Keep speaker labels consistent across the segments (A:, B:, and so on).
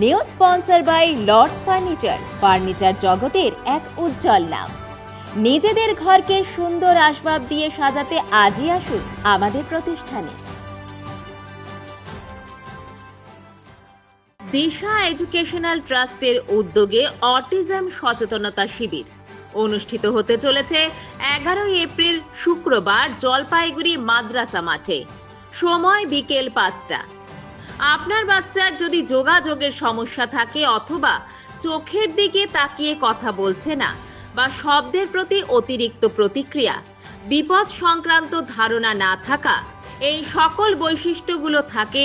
A: New sponsor by Lords furniture জগতের এক উজ্জ্বল নাম। নিজেদের ঘরকে সুন্দর আসবাব দিয়ে সাজাতে আজই আসুন আমাদের প্রতিষ্ঠানে। দিশা এডুকেশনাল ট্রাস্টের উদ্যোগে অটিজম সচেতনতা শিবির অনুষ্ঠিত হতে চলেছে 11 এপ্রিল শুক্রবার জলপাইগুড়ি মাদ্রাসা মাঠে। সময় বিকেল 5টা। আপনার বাচ্চার যদি যোগাযোগের সমস্যা থাকে অথবা চোখের দিকে তাকিয়ে কথা বলছে না বা শব্দের প্রতি অতিরিক্ত প্রতিক্রিয়া, বিপদ সংক্রান্ত ধারণা না থাকা, এই সকল বৈশিষ্ট্যগুলো থাকে,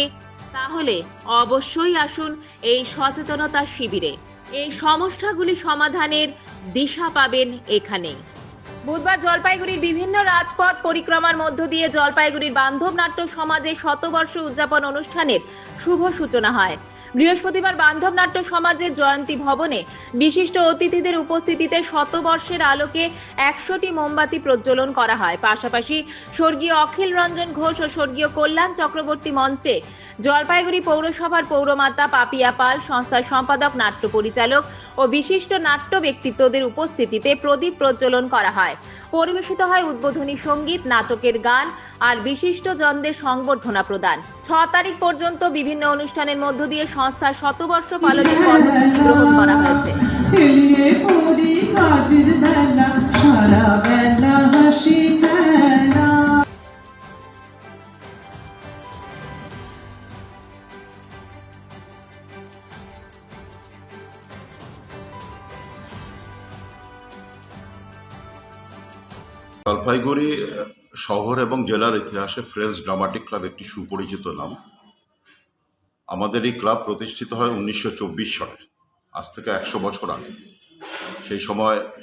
A: তাহলে অবশ্যই আসুন এই সচেতনতা শিবিরে। এই সমস্যাগুলি সমাধানের দিশা পাবেন এখানে। বুধবার জলপাইগুড়ির বিভিন্ন রাজপথ পরিক্রমার মধ্য দিয়ে জলপাইগুড়ির বান্ধব নাট্য সমাজের শতবর্ষ উদযাপন অনুষ্ঠানের শুভ সূচনা হয়। বৃহস্পতিবার বান্ধব নাট্য সমাজের জয়ন্তী ভবনে বিশিষ্ট অতিথিদের উপস্থিতিতে শতবর্ষের আলোকে 100টি মোমবাতি প্রজ্বলন করা হয়। পাশাপাশি স্বর্গীয় অখিল রঞ্জন ঘোষ ও স্বর্গীয় কল্যাণ চক্রবর্তী মঞ্চে জলপাইগুড়ি পৌরসভার পৌরমাতা পাপিয়া পাল, সংস্থার সম্পাদক, নাট্য পরিচালক ও বিশিষ্ট নাট্য ব্যক্তিত্বদের উপস্থিতিতে প্রদীপ প্রজ্বলন করা হয়। পরিবেশিত হয় উদ্বোধনী সঙ্গীত, নাটকের গান আর বিশিষ্ট জনদের সংবর্ধনা প্রদান। 6 তারিখ পর্যন্ত বিভিন্ন অনুষ্ঠানের মধ্য দিয়ে সংস্থার শতবর্ষ পালনের কর্মসূচি গ্রহণ করা হয়েছে।
B: জলপাইগুড়ি শহর এবং জেলার ইতিহাসে ফ্রেন্ডস ড্রামাটিক ক্লাব একটি সুপরিচিত নাম। আমাদের এই ক্লাব প্রতিষ্ঠিত হয় 1924 সালে, আজ থেকে 100 বছর আগে।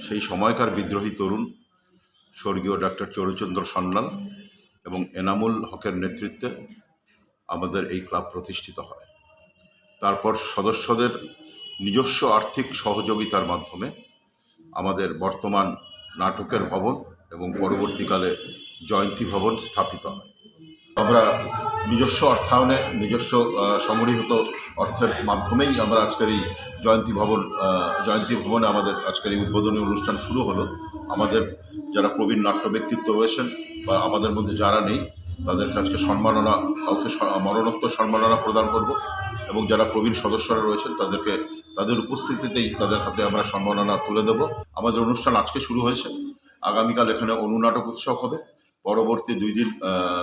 B: সেই সময়কার বিদ্রোহী তরুণ স্বর্গীয় ডক্টর চরুচন্দ্র সান্যাল এবং এনামুল হকের নেতৃত্বে আমাদের এই ক্লাব প্রতিষ্ঠিত হয়। তারপর সদস্যদের নিজস্ব আর্থিক সহযোগিতার মাধ্যমে আমাদের বর্তমান নাটকের ভবন এবং পরবর্তীকালে জয়ন্তী ভবন স্থাপিত হয়। আমরা নিজস্ব অর্থায়নে, নিজস্ব সংগৃহীত অর্থের মাধ্যমেই আমরা আজকের এই জয়ন্তী ভবনে আমাদের আজকের এই উদ্বোধনী অনুষ্ঠান শুরু হলো। আমাদের যারা প্রবীণ নাট্য ব্যক্তিত্ব রয়েছেন বা আমাদের মধ্যে যারা নেই, তাদেরকে আজকে সম্মাননা, কাউকে মরণোত্তর সম্মাননা প্রদান করব এবং যারা প্রবীণ সদস্যরা রয়েছেন তাদের উপস্থিতিতেই তাদের হাতে আমরা সম্মাননা তুলে দেব। আমাদের অনুষ্ঠান আজকে শুরু হয়েছে। আগামীকাল এখানে অনুনাটক উৎসব হবে। পরবর্তী 2 দিন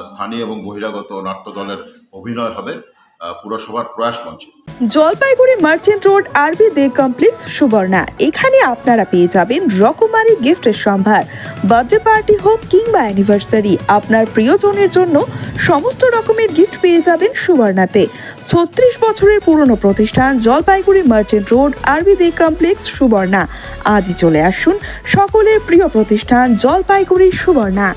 B: স্থানীয় এবং বহিরাগত নাট্য দলের অভিনয় হবে পুরসভার প্রয়াস মঞ্চে।
C: জলপাইগুড়ি মার্চেন্ট রোড আরবি দে কমপ্লেক্স সুবর্ণা। এখানে আপনারা পেয়ে যাবেন রকমারি গিফটের সম্ভার। বার্থডে পার্টি হোক কিংবা অ্যানিভার্সারি, আপনার প্রিয়জনের জন্য সমস্ত রকমের গিফট পেয়ে যাবেন সুবর্ণাতে। 36 বছরের পুরনো প্রতিষ্ঠান জলপাইগুড়ি মার্চেন্ট রোড আরবি দে কমপ্লেক্স সুবর্ণা। আজই চলে আসুন সকলের প্রিয় প্রতিষ্ঠান জলপাইগুড়ি সুবর্ণা।